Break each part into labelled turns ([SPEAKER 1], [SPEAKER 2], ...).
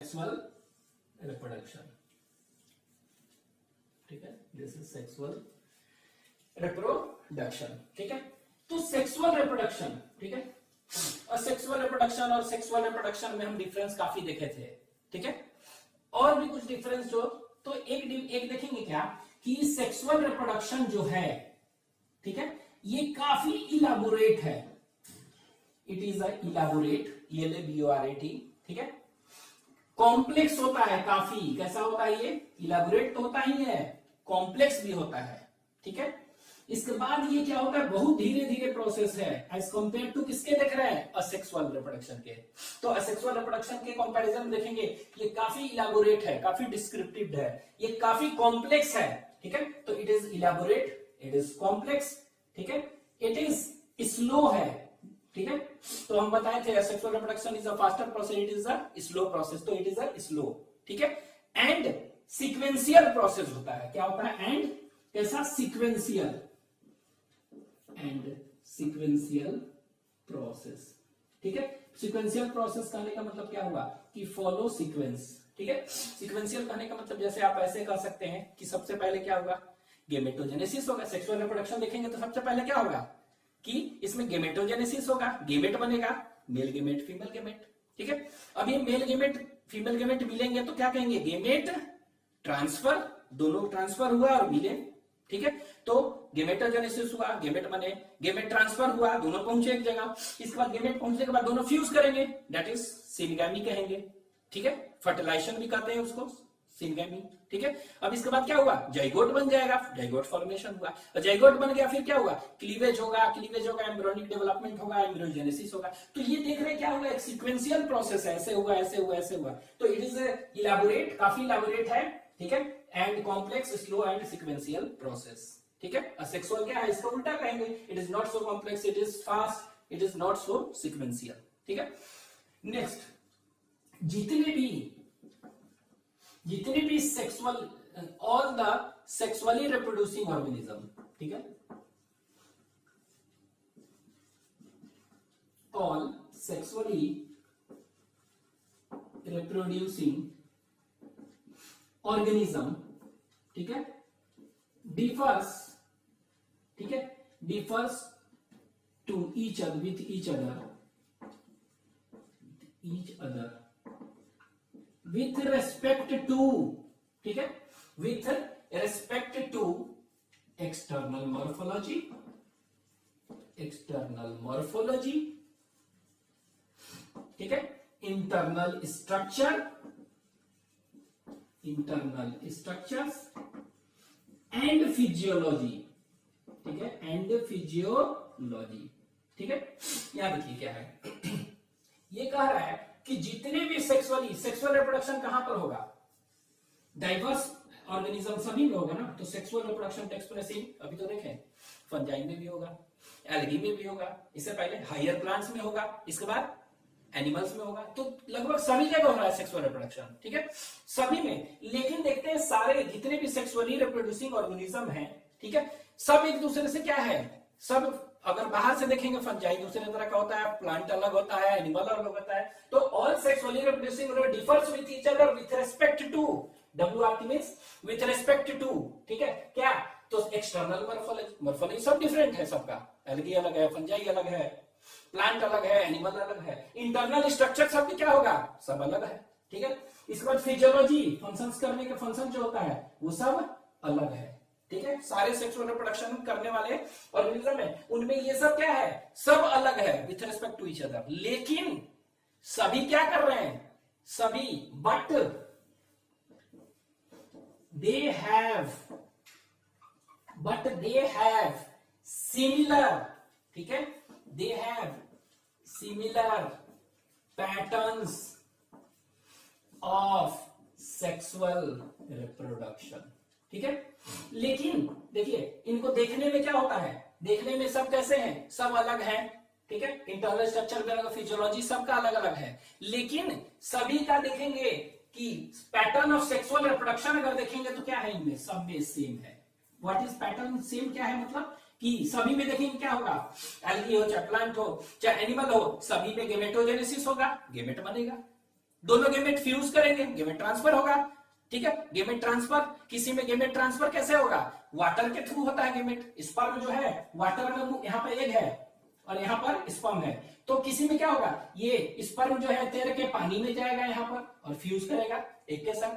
[SPEAKER 1] Sexual reproduction, ठीक है, this is sexual reproduction, ठीक है। तो सेक्सुअल रिप्रोडक्शन, ठीक है, और सेक्सुअल रिप्रोडक्शन और सेक्सुअल रिप्रोडक्शन में हम डिफरेंस काफी देखे थे, ठीक है। और भी कुछ डिफरेंस जो, तो एक देखेंगे क्या कि सेक्सुअल रिप्रोडक्शन जो है, ठीक है, ये काफी इलाबोरेट है, it is a elaborate, ELABORAT, ठीक है। कॉम्प्लेक्स होता है काफी, कैसा होता है ये, इलाबोरेट तो होता ही है, कॉम्प्लेक्स भी होता है, ठीक है। इसके बाद ये क्या होता है, बहुत धीरे धीरे प्रोसेस है एज कंपेयर टू किसके देख रहे हैं, असेक्सुअल रिप्रोडक्शन के। तो असेक्सुअल रिप्रोडक्शन के कंपैरिजन देखेंगे, ये काफी इलाबोरेट है, काफी डिस्क्रिप्टिव है, ये काफी कॉम्प्लेक्स है, ठीक है। तो it is elaborate, it is complex, ठीक है, इट इज स्लो है, ठीक है। तो हम बताए थे asexual reproduction is a faster process, it is a slow process, तो इट इज अ स्लो, ठीक है। एंड सीक्वेंशियल प्रोसेस होता है, क्या होता है, एंड कैसा, सीक्वेंशियल, एंड सीक्वेंशियल प्रोसेस, ठीक है। सीक्वेंशियल प्रोसेस कहने का मतलब क्या हुआ कि फॉलो सीक्वेंस, ठीक है। सीक्वेंशियल कहने का मतलब जैसे आप ऐसे कह सकते हैं कि सबसे पहले क्या होगा, गेमेटोजेनेसिस होगा। सेक्सुअल रिप्रोडक्शन देखेंगे तो सबसे पहले क्या होगा कि इसमें गेमेटोजेनेसिस होगा, गेमेट बनेगा, मेल गेमेट फीमेल गेमेट, ठीक है। अब ये मेल गेमेट फीमेल गेमेट मिलेंगे तो क्या कहेंगे, गेमेट ट्रांसफर, दोनों ट्रांसफर हुआ और मिले, ठीक है। तो गेमेटोजेनेसिस हुआ, गेमेट बने, गेमेट ट्रांसफर हुआ, दोनों पहुंचे एक जगह, इसके बाद गेमेट पहुंचने के बाद दोनों फ्यूज करेंगे, दैट इज सिनगैमी कहेंगे, ठीक है। फर्टिलाइजेशन भी कहते हैं उसको, सिनगैमी, ठीक है। अब इसके बाद क्या हुआ, जाइगोट बन जाएगा, जाइगोट फॉर्मेशन हुआ, और जाइगोट बन गया फिर क्या हुआ, क्लीवेज होगा, क्लीवेज होगा, एम्ब्रियोनिक डेवलपमेंट होगा, एम्ब्रियोजेनेसिस होगा। तो ये देख रहे हैं क्या हुआ, एक सीक्वेंशियल प्रोसेस है, ऐसे हुआ, ऐसे हुआ, ऐसे हुआ। तो इट इज इलाबोरेट, काफी इलाबोरेट है, ठीक है, and complex, slow and sequential process, ठीक है। असेक्सुअल क्या है, इसका उल्टा कहेंगे, it is not so complex, it is fast, it is not so sequential, ठीक है। नेक्स्ट, जितने भी sexual, all the sexually reproducing organism, ठीक है, ऑल सेक्सुअली रिप्रोड्यूसिंग ऑर्गेनिज्म, ठीक है, डिफर्स, ठीक है, differs to each other, with each other with respect to, ठीक है, with respect to external morphology, ठीक है, internal structures and physiology, ठीक है, and physiology, ठीक है। यहां देखिए क्या है, ये कह रहा है कि जितने भी सेक्सुअल रिप्रोडक्शन कहां पर होगा, डाइवर्स ऑर्गेनिज्म सभी में होगा ना। तो sexual reproduction takes place in, अभी तो देखें, फंजाई में भी होगा, एल्गी में भी होगा, इससे पहले हायर प्लांट्स में होगा, इसके बाद एनिमल्स में होगा। तो लगभग सभी जगह हो रहा है सेक्सुअल रिप्रोडक्शन, ठीक है, सभी में। लेकिन देखते हैं सारे जितने भी सेक्सुअली रिप्रोड्यूसिंग ऑर्गेनिज्म हैं, ठीक है, सब एक दूसरे से क्या है, सब अगर बाहर से देखेंगे फंजाई दूसरे तरह का होता है, प्लांट अलग होता है, एनिमल अलग होता है। तो all sexually reproducing differs with each other with respect to, WRT means with respect to, ठीक है, क्या, तो एक्सटर्नल मॉर्फोलॉजी सब डिफरेंट है सबका, एल्गी अलग है, फंजाई अलग है, प्लांट अलग है, एनिमल अलग है, इंटरनल स्ट्रक्चर सब क्या होगा, सब अलग है, ठीक है। इसके बाद फिजियोलॉजी, फंक्शंस करने का फंक्शन जो होता है वो सब अलग है, ठीक है। सारे सेक्सुअल रिप्रोडक्शन करने वाले ऑर्गेनिज्म है, उनमें ये सब क्या है, सब अलग है with respect to each other. लेकिन सभी क्या कर रहे हैं, सभी, बट दे हैव सिमिलर, ठीक है, they have similar patterns of sexual reproduction, ठीक है। लेकिन देखिए इनको देखने में क्या होता है, देखने में सब कैसे हैं, सब अलग हैं, ठीक है, इंटरनल स्ट्रक्चर में अलग, फिजियोलॉजी सबका अलग अलग है। लेकिन सभी का देखेंगे कि पैटर्न ऑफ सेक्सुअल रिप्रोडक्शन अगर देखेंगे तो क्या है, इनमें सब में सेम है। व्हाट इज पैटर्न सेम, क्या है मतलब कि सभी में देखेंगे क्या होगा, एल्गी हो चाहे प्लांट हो चाहे एनिमल हो, सभी में गेमेटोजेनेसिस होगा, गेमेट बनेगा, दोनों गेमेट फ्यूज करेंगे, गेमेट ट्रांसफर होगा, ठीक है। गेमेट ट्रांसफर, किसी में गेमेट ट्रांसफर कैसे होगा, वाटर के थ्रू होता है गेमेट। स्पर्म जो है वाटर में, यहाँ पर एग है और यहाँ पर स्पर्म है, तो किसी में क्या होगा, ये स्पर्म जो है तैर के पानी में जाएगा यहाँ पर और फ्यूज करेगा एक के साथ,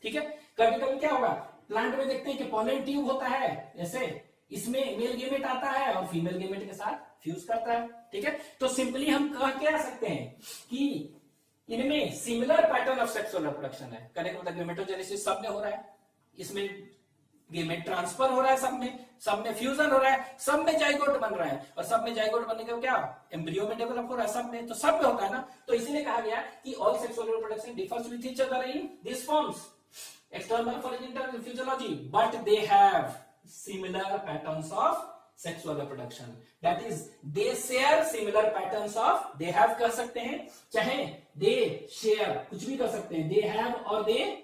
[SPEAKER 1] ठीक है। कभी कभी क्या होगा, प्लांट में देखते हैं कि पॉलन ट्यूब होता है, जैसे इसमें मेल गेमेट आता है और फीमेल गेमेट के साथ फ्यूज करता है, ठीक है। तो सिंपली हम कह सकते हैं कि इनमें similar pattern of sexual reproduction है। कहने का मतलब गेमेटोजेनेसिस सब में हो रहा है, इसमें गेमेट ट्रांसफर हो रहा है, सब में फ्यूजन हो रहा है, सब में जाइगोट बन रहा है, और सब में जाइगोट बनने का क्या एम्ब्रियो में डेवलप हो रहा है, सब में, तो सब में होता है ना। तो इसीलिए कहा गया कि all sexual reproduction differs with each other in this forms, external for internal physiology, but they have similar patterns of sexual reproduction. That is, they share similar patterns of, they have कह सकते हैं, चाहे they share, कुछ भी कर सकते हैं, they have और they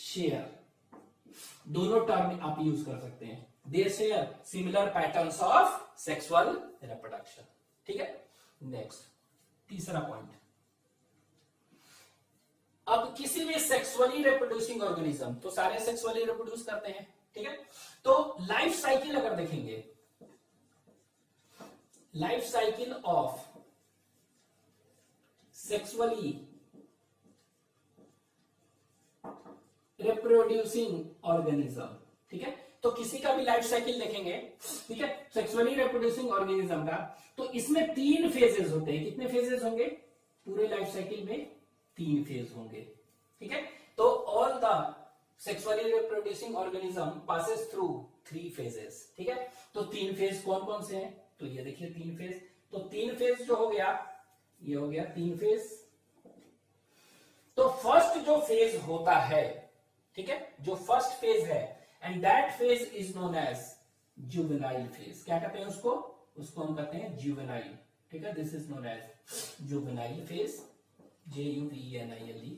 [SPEAKER 1] share, दोनों टर्म आप यूज कर सकते हैं। they share similar patterns of sexual reproduction, ठीक है। नेक्स्ट तीसरा पॉइंट, अब किसी भी सेक्सुअली रिप्रोड्यूसिंग ऑर्गेनिज्म, तो सारे सेक्सुअली रिप्रोड्यूस करते हैं, ठीक है। तो लाइफ साइकिल अगर देखेंगे, life cycle of sexually reproducing organism, ठीक है। तो किसी का भी लाइफ साइकिल देखेंगे, ठीक है, सेक्सुअली रिप्रोड्यूसिंग ऑर्गेनिज्म का, तो इसमें 3 फेजेस होते हैं। कितने फेजेस होंगे पूरे लाइफ साइकिल में, 3 फेज होंगे, ठीक है। तो all the sexually reproducing organism passes through 3 phases, ठीक है। तो 3 फेज कौन कौन से हैं, तो ये देखिए 3 फेज, तो 3 फेज जो हो गया, ये हो गया 3 फेज। तो फर्स्ट जो फेज होता है, ठीक है, जो फर्स्ट फेज है, and that phase is known as juvenile phase. क्या कहते हैं उसको, उसको हम कहते हैं जुवेनाइल, ठीक है। This is known as juvenile phase, JUVENILE,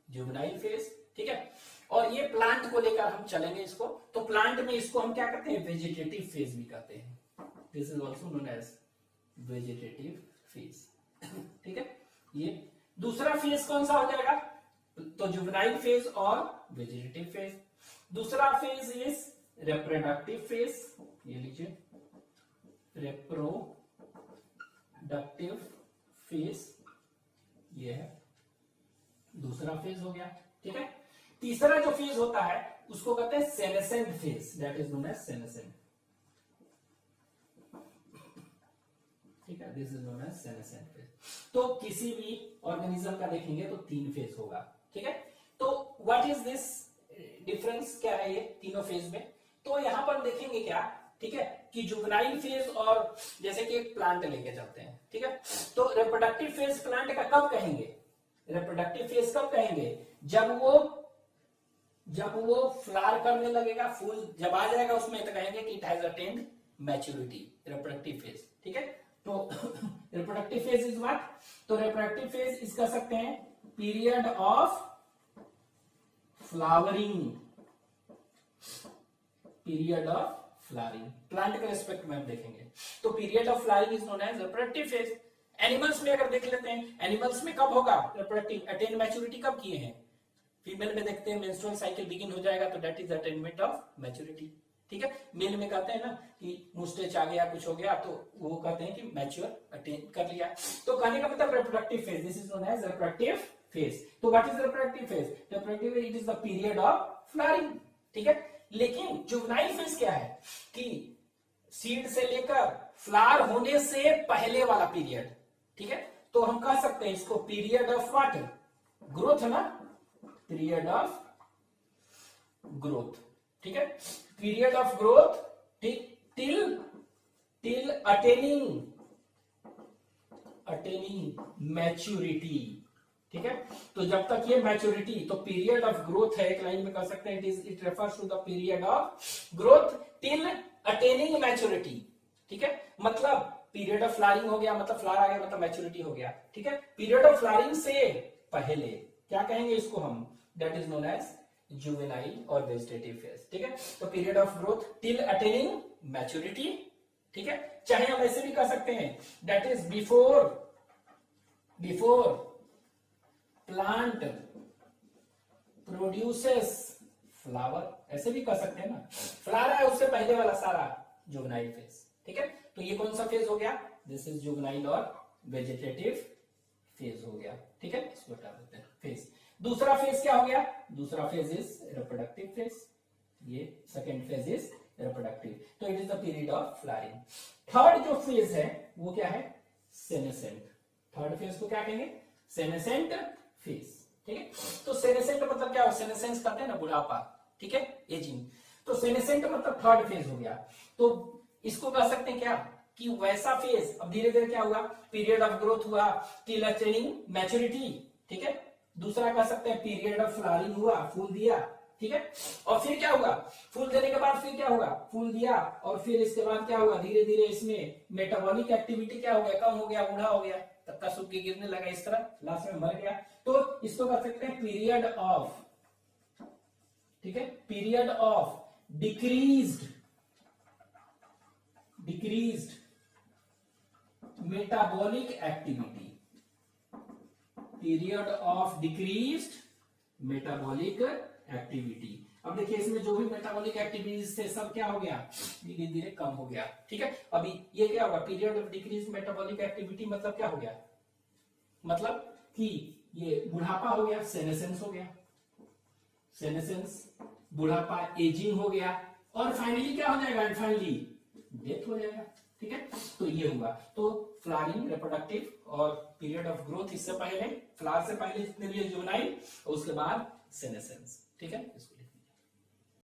[SPEAKER 1] juvenile phase, ठीक है। और ये प्लांट को लेकर हम चलेंगे इसको, तो प्लांट में इसको हम क्या कहते हैं, वेजिटेटिव फेज भी कहते हैं। This is also known as vegetative phase, ठीक है। ये दूसरा फेज कौन सा हो जाएगा, तो जुवेनाइल फेज और वेजिटेटिव फेज। दूसरा फेज इज रिप्रोडक्टिव फेज, ये लीजिए रिप्रोडक्टिव फेज, ये है दूसरा फेज हो गया, ठीक है। तीसरा जो फेज होता है उसको कहते हैं senescent phase, that is known as senescent, ठीक है। This is known as senescent phase. तो किसी भी ऑर्गेनिज्म का देखेंगे तो 3 फेज होगा, ठीक है। तो व्हाट इज दिस डिफरेंस, क्या है ये तीनों फेज में, तो यहां पर देखेंगे क्या, ठीक है, कि जुवेनाइल फेज, और जैसे कि एक प्लांट लेके चलते हैं, ठीक है। तो रिप्रोडक्टिव फेज प्लांट का कब कहेंगे, रिप्रोडक्टिव फेज कब कहेंगे, जब वो फ्लावर करने लगेगा, फूल जब आ जाएगा उसमें, तो कहेंगे कि it has attained maturity, reproductive phase, ठीक है। तो रिप्रोडक्टिव फेज इज व्हाट, तो रिप्रोडक्टिव फेज इस कह सकते हैं period of flowering, period of flowering, plant के रेस्पेक्ट में हम देखेंगे, तो period of flowering is known as reproductive phase. Animals में अगर देख लेते हैं, एनिमल्स में कब होगा रिप्रोडक्टिव, अटेन मैच्योरिटी कब किए हैं, फीमेल में देखते हैं मेंस्ट्रुअल साइकिल बिगिन हो जाएगा, तो that is attainment of maturity, ठीक है। मेल में कहते हैं ना कि मुस्टेच आ गया, कुछ हो गया, तो वो कहते हैं कि मैच्योर अटेन कर लिया। तो कहने का मतलब reproductive phase, this is known as reproductive phase. तो what is reproductive phase, reproductive it is the period of flowering, ठीक है। लेकिन जुवेनाइल फेज क्या है, कि सीड से लेकर फ्लावर होने से पहले वाला पीरियड, ठीक है। तो हम कह सकते हैं इसको पीरियड ऑफ व्हाट, ग्रोथ है ना, पीरियड ऑफ ग्रोथ, ठीक है। Period of growth till attaining maturity, ठीक है। तो जब तक ये मैच्योरिटी, तो पीरियड ऑफ ग्रोथ है, एक लाइन में कह सकते हैं it refers to the period of growth till attaining maturity, ठीक है। मतलब पीरियड ऑफ फ्लावरिंग हो गया, मतलब फ्लावर आ गया, मतलब मैच्योरिटी हो गया, ठीक है। पीरियड ऑफ फ्लावरिंग से पहले क्या कहेंगे इसको हम, that is known as juvenile और वेजिटेटिव फेज, ठीक है। तो period of growth till attaining maturity, ठीक है। चाहे हम ऐसे भी कह सकते हैं that is before plant produces flower, ऐसे भी कर सकते हैं ना, फ्लावर है उससे पहले वाला सारा जुवेनाइल फेज, ठीक है। तो ये कौन सा फेज हो गया, दिस इज जुवेनाइल और वेजिटेटिव फेज हो गया, ठीक है, इसको हटा देते हैं फेज। दूसरा फेज क्या हो गया, दूसरा फेज इज रिप्रोडक्टिव फेज, ये सेकेंड फेज इज रिप्रोडक्टिव, तो it is the period of flowering. Third जो फेज है वो क्या है, सेनेसेंट। थर्ड फेज को क्या कहेंगे, सेनेसेंट फेज, ठीक है। तो सेनेसेंट मतलब क्या हो, सेनेसेंस कहते हैं ना बुढ़ापा, ठीक है, एजिंग। तो सेनेसेंट मतलब थर्ड फेज हो गया। तो इसको कह सकते हैं क्या कि वैसा फेज, अब धीरे धीरे क्या हुआ, पीरियड ऑफ ग्रोथ हुआ टिल अटेनिंग मैच्योरिटी, ठीक है। दूसरा कह सकते हैं पीरियड ऑफ फ्लावरिंग हुआ, फूल दिया, ठीक है। और फिर क्या हुआ, फूल देने के बाद फिर क्या होगा, फूल दिया और फिर इसके बाद क्या होगा, धीरे धीरे इसमें मेटाबॉलिक एक्टिविटी क्या हो गया, कम हो गया, बूढ़ा हो गया, पत्ता सूख के गिरने लगा, इस तरह लास्ट में मर गया। तो इसको कह सकते हैं पीरियड ऑफ, ठीक है, period of decreased metabolic activity, period of decreased metabolic activity. अब देखिए इसमें जो भी मेटाबॉलिक एक्टिविटीज थे सब क्या हो गया, धीरे धीरे कम हो गया, ठीक है। अभी ये क्या होगा, period of decrease metabolic activity मतलब क्या हो गया, मतलब कि ये बुढ़ापा हो गया, सेनेसेंस हो गया, सेनेसेंस, बुढ़ापा, एजिंग हो गया, और फाइनली क्या हो जाएगा, फाइनली डेथ हो जाएगा, ठीक है। तो ये हुआ, तो फ्लावरिंग, रिप्रोडक्टिव और पीरियड ऑफ ग्रोथ, इससे पहले फ्लावर से पहले जितने भी जुवेनाइल, उसके बाद सेनेसेंस, ठीक है।